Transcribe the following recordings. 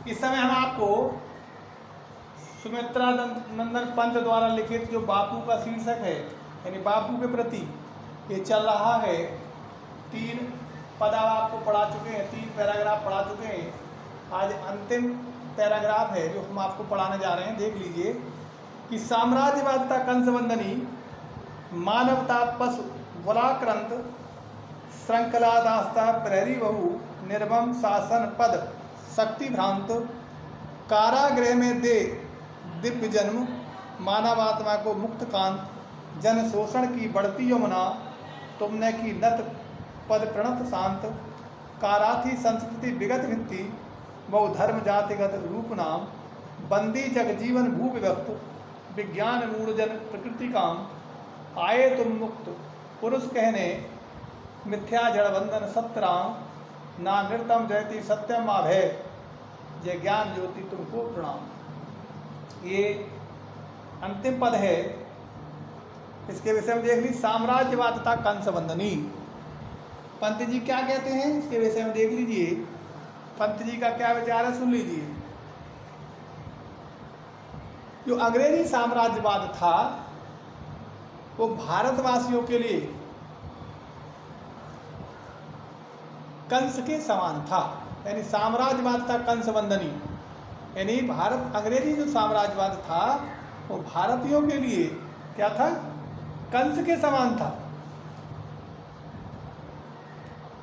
इस समय हम आपको सुमित्रा नंदन पंत द्वारा लिखित जो बापू का शीर्षक है, यानी बापू के प्रति ये चल रहा है, 3 पद आपको पढ़ा चुके हैं, 3 पैराग्राफ पढ़ा चुके हैं। आज अंतिम पैराग्राफ है जो हम आपको पढ़ाने जा रहे हैं। देख लीजिए कि साम्राज्यवादिता कंसवंदनी, मानवता पशु वलाक्रांत, श्रृंखला दास्ता प्रहरी बहु, निर्मम शासन पद शक्ति भ्रांत, कारागृह में दे दिव्य जन्म, मानवात्मा को मुक्त कांत, जन शोषण की बढ़ती यमुना, तुमने की नत पद प्रणत शांत, काराथी संस्कृति विगत भित्ति, बहु धर्म जातिगत रूप नाम, बंदी जग जीवन भू विभक्त, विज्ञान मूढ़ जन प्रकृति काम, आए तुम मुक्त पुरुष कहने, मिथ्या जड़बंधन सत्यराम, ना नृतम जयति सत्यम आभय, जय ज्ञान ज्योति तुमको प्रणाम। ये अंतिम पद है, इसके विषय में देख ली। साम्राज्यवादिता कंसवंदनी, पंत जी क्या कहते हैं इसके विषय में देख लीजिए। पंत जी का क्या विचार है सुन लीजिए। जो अंग्रेजी साम्राज्यवाद था वो भारतवासियों के लिए कंस के समान था, यानी साम्राज्यवाद था कंसवंदनी, यानी भारत अंग्रेजी जो साम्राज्यवाद था वो भारतीयों के लिए क्या था, कंस के समान था।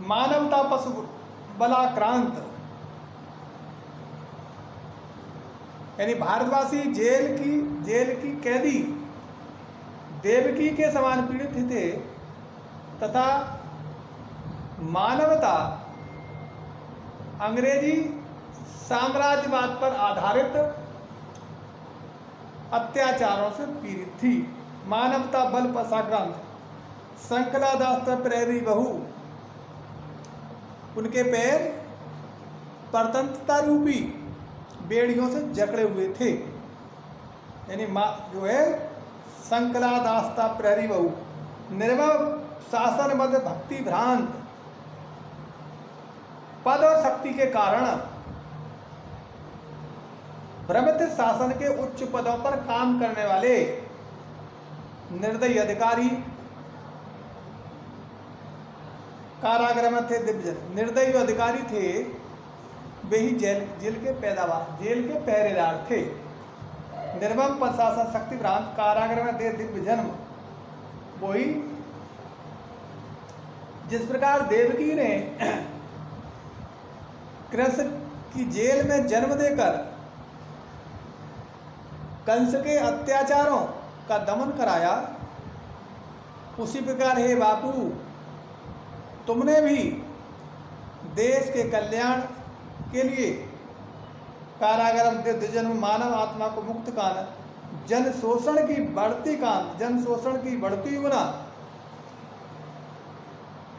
मानवता पशु बलाक्रांत, यानी भारतवासी जेल की कैदी देवकी के समान पीड़ित थे, तथा मानवता अंग्रेजी साम्राज्यवाद पर आधारित अत्याचारों से पीड़ित थी। मानवता बल पर साक्रांत, श्रृंखला दास्ता प्रहरी बहु, उनके पैर परतंत्रता रूपी बेड़ियों से जकड़े हुए थे, यानी जो है श्रृंखला दास्ता प्रहरी बहु, निर्मम शासन मद भक्ति भ्रांत, पद और शक्ति के कारण भ्रमित शासन के उच्च पदों पर काम करने वाले निर्दयी अधिकारी, कारागृह में थे दिव्य जन, निर्दयी अधिकारी थे वे ही जेल के पहरेदार थे। निर्मम पद शासन शक्ति भ्रांत, कारागृह में दे दिव्य जन्म, वही जिस प्रकार देवकी ने कृष्ण की जेल में जन्म देकर कंस के अत्याचारों का दमन कराया, उसी प्रकार हे बापू तुमने भी देश के कल्याण के लिए कारागृह में दिव्य जन्म, मानव आत्मा को मुक्त कान, जन शोषण की बढ़ती गुना,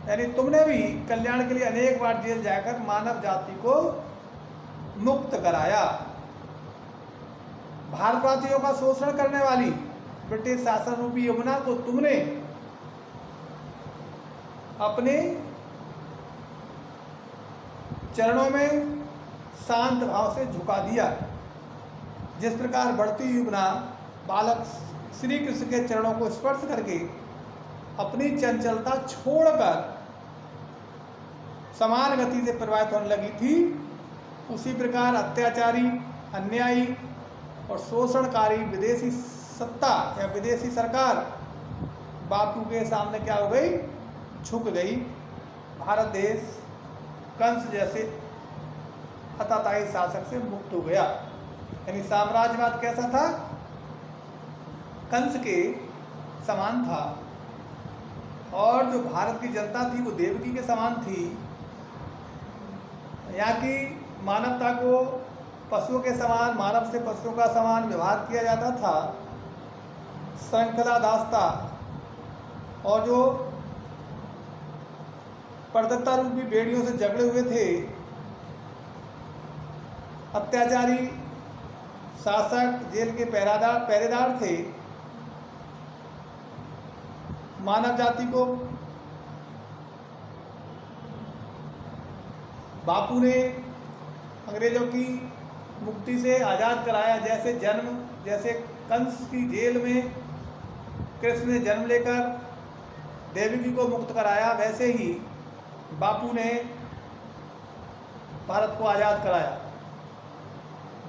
यानी तुमने भी कल्याण के लिए अनेक बार जेल जाकर मानव जाति को मुक्त कराया। भारतवासियों का शोषण करने वाली ब्रिटिश शासन रूपी यमुना को तुमने अपने चरणों में शांत भाव से झुका दिया। जिस प्रकार बढ़ती यमुना बालक श्री कृष्ण के चरणों को स्पर्श करके अपनी चंचलता छोड़कर समान गति से प्रवाहित होने लगी थी, उसी प्रकार अत्याचारी, अन्यायी और शोषणकारी विदेशी सत्ता या विदेशी सरकार बापू के सामने क्या हो गई, झुक गई। भारत देश कंस जैसे हताशाई शासक से मुक्त हो गया। यानी साम्राज्यवाद कैसा था, कंस के समान था, और जो भारत की जनता थी वो देवकी के समान थी। यहाँ की मानवता को पशुओं के समान, मानव से पशुओं का समान व्यवहार किया जाता था। श्रृंखला दास्ता और जो परतंत्रता रूपी बेड़ियों से जकड़े हुए थे, अत्याचारी शासक जेल के पहरेदार थे। मानव जाति को बापू ने अंग्रेजों की मुक्ति से आज़ाद कराया। जैसे कंस की जेल में कृष्ण ने जन्म लेकर देवकी को मुक्त कराया, वैसे ही बापू ने भारत को आज़ाद कराया।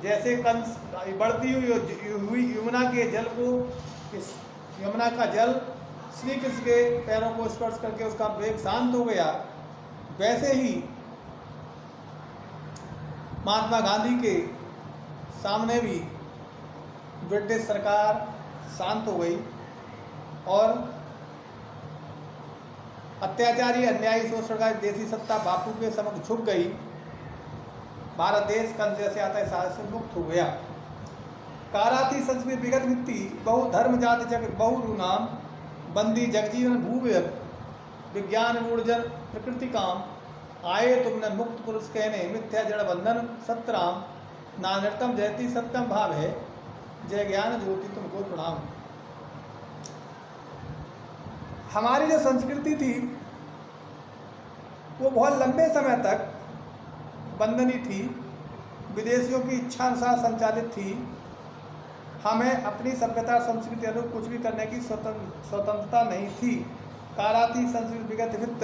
जैसे कंस बढ़ती हुई यमुना के जल को, इस यमुना का जल श्री कृष्ण के पैरों को स्पर्श करके उसका वेग शांत हो गया, वैसे ही महात्मा गांधी के सामने भी ब्रिटिश सरकार शांत हो गई और अत्याचारी, अन्यायी, शोषण का देसी सत्ता बापू के समक्ष झुक गई। भारत देश कंस जैसे अत्याचार से मुक्त हो गया। काराती संस्कृत विगत मित्ति बहु धर्म जाति जग बहु नाम बंदी जगजीवन भूवियक विज्ञान मूर्जन प्रकृति काम आए तुमने मुक्त पुरुष कहने मिथ्या जड़ बंधन सतराम नानृतम जयति सत्यम भाव है जय ज्ञान ज्योति तुमको प्रणाम। हमारी जो संस्कृति थी वो बहुत लंबे समय तक बंधनी थी, विदेशियों की इच्छा अनुसार संचालित थी। हमें अपनी सभ्यता संस्कृति अनुरूप कुछ भी करने की स्वतंत्रता नहीं थी। काराती संस्कृति विगत वित्त,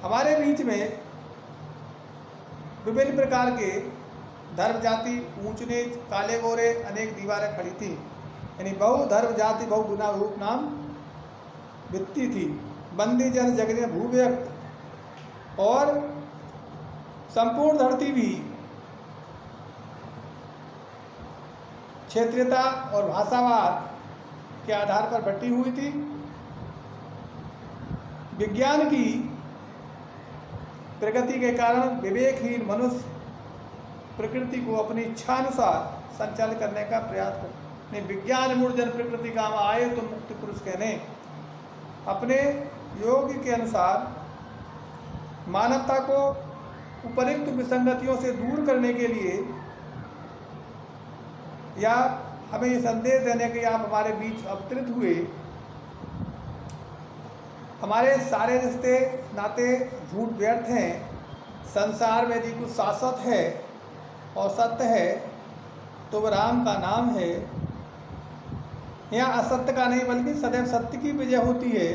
हमारे बीच में विभिन्न प्रकार के धर्म जाति ऊंच नीच काले गोरे अनेक दीवारें खड़ी थी, यानी बहु धर्म जाति बहु गुना रूप नाम वित्ती थी। बंदी जन जगने भूव्यक्त और संपूर्ण धरती भी क्षेत्रीयता और भाषावाद के आधार पर बटी हुई थी। विज्ञान की प्रगति के कारण विवेकहीन मनुष्य प्रकृति को अपनी इच्छानुसार संचालित करने का प्रयास कर विज्ञान मूर्जन प्रकृति काम आए तो मुक्ति पुरुष कहने, अपने योग के अनुसार मानवता को उपरिक्त विसंगतियों से दूर करने के लिए या हमें ये संदेश देने के आप हमारे बीच अवतरित हुए। हमारे सारे रिश्ते नाते झूठ व्यर्थ हैं। संसार में यदि कुछ शाश्वत है और सत्य है तो वह राम का नाम है। यहाँ असत्य का नहीं बल्कि सदैव सत्य की विजय होती है।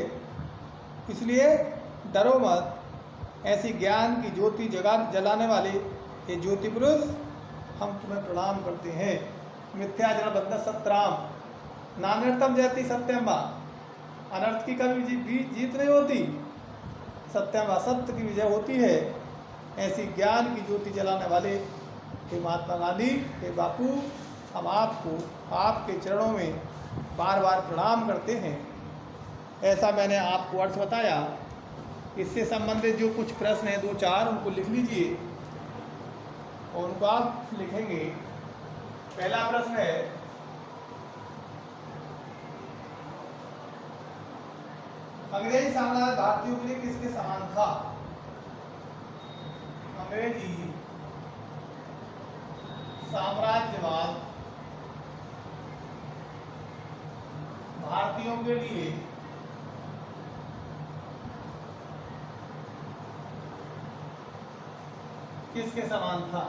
इसलिए डरो मत, ऐसी ज्ञान की ज्योति जलाने वाले ये ज्योति पुरुष हम तुम्हें प्रणाम करते हैं। मिथ्या जन बंध सतराम नानृतम जयति सत्यम, अनर्थ की कभी जीत नहीं होती, सत्यम असत्य की विजय होती है। ऐसी ज्ञान की ज्योति जलाने वाले हे महात्मा गांधी, हे बापू, हम आपको आपके चरणों में बार बार प्रणाम करते हैं। ऐसा मैंने आपको अर्थ बताया। इससे संबंधित जो कुछ प्रश्न हैं 2-4 उनको लिख लीजिए और उनको आप लिखेंगे। पहला प्रश्न है, अंग्रेजी साम्राज्य भारतीयों के लिए किसके समान था? अंग्रेजी साम्राज्यवाद भारतीयों के लिए किसके समान था?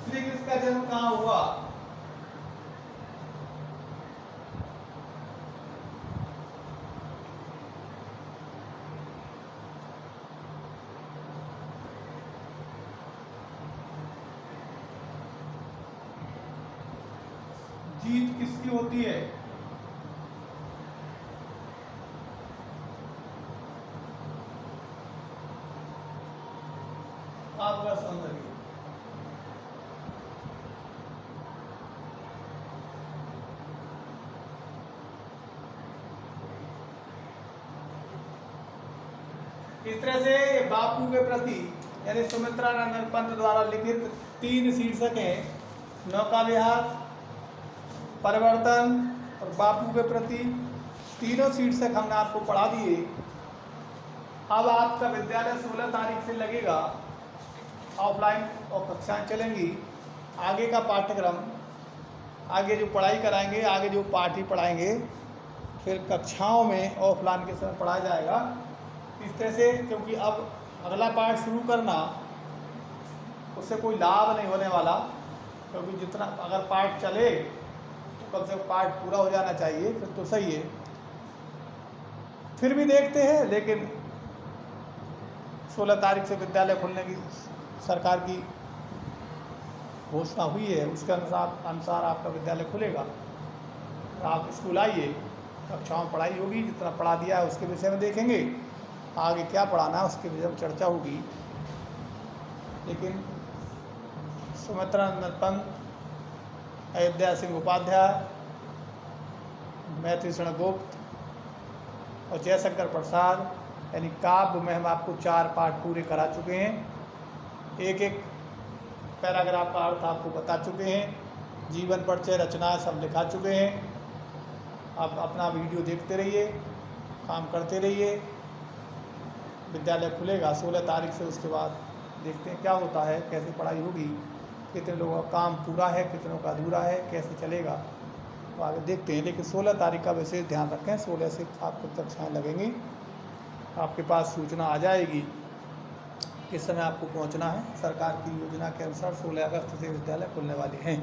श्री कृष्ण का जन्म कहाँ हुआ? जीत किसकी होती है? आपका सौंदर्य। इस तरह से बापू के प्रति यानी सुमित्रानंद पंत द्वारा लिखित 3 शीर्षक हैं, नौका विहार, परिवर्तन और बापू के प्रति। तीनों शीर्षक हमने आपको पढ़ा दिए। अब आपका विद्यालय 16 तारीख से लगेगा, ऑफलाइन और कक्षाएं चलेंगी। आगे का पाठ्यक्रम आगे जो पढ़ाई कराएंगे, आगे जो पाठ ही पढ़ाएंगे, फिर कक्षाओं में ऑफलाइन के समय पढ़ाया जाएगा इस तरह से। क्योंकि अब अगला पाठ शुरू करना उससे कोई लाभ नहीं होने वाला, क्योंकि जितना अगर पाठ चले तो कम से कम पाठ पूरा हो जाना चाहिए, फिर तो सही है। फिर भी देखते हैं, लेकिन 16 तारीख से विद्यालय खुलने की सरकार की घोषणा हुई है, उसके अनुसार आपका विद्यालय खुलेगा। आप स्कूल आइए, कक्षाओं में पढ़ाई होगी, जितना पढ़ा दिया है उसके विषय में देखेंगे, आगे क्या पढ़ाना है उसके विषय में चर्चा होगी। लेकिन सुमित्रा नंदन पंत, अयोध्या सिंह उपाध्याय, मैथिली शरण गुप्त और जयशंकर प्रसाद, यानी काव्य में हम आपको 4 पाठ पूरे करा चुके हैं। एक एक पैराग्राफ का अर्थ आपको बता चुके हैं, जीवन परिचय, रचनाएं सब लिखा चुके हैं। आप अपना वीडियो देखते रहिए, काम करते रहिए। विद्यालय खुलेगा 16 तारीख से, उसके बाद देखते हैं क्या होता है, कैसे पढ़ाई होगी, कितने लोगों का काम पूरा है, कितनों का अधूरा है, कैसे चलेगा, तो आगे देखते हैं। लेकिन 16 तारीख का विशेष ध्यान रखें, 16 से आपको कक्षाएँ लगेंगी, आपके पास सूचना आ जाएगी किस समय आपको पहुंचना है। सरकार की योजना के अनुसार 16 अगस्त से विद्यालय खुलने वाले हैं।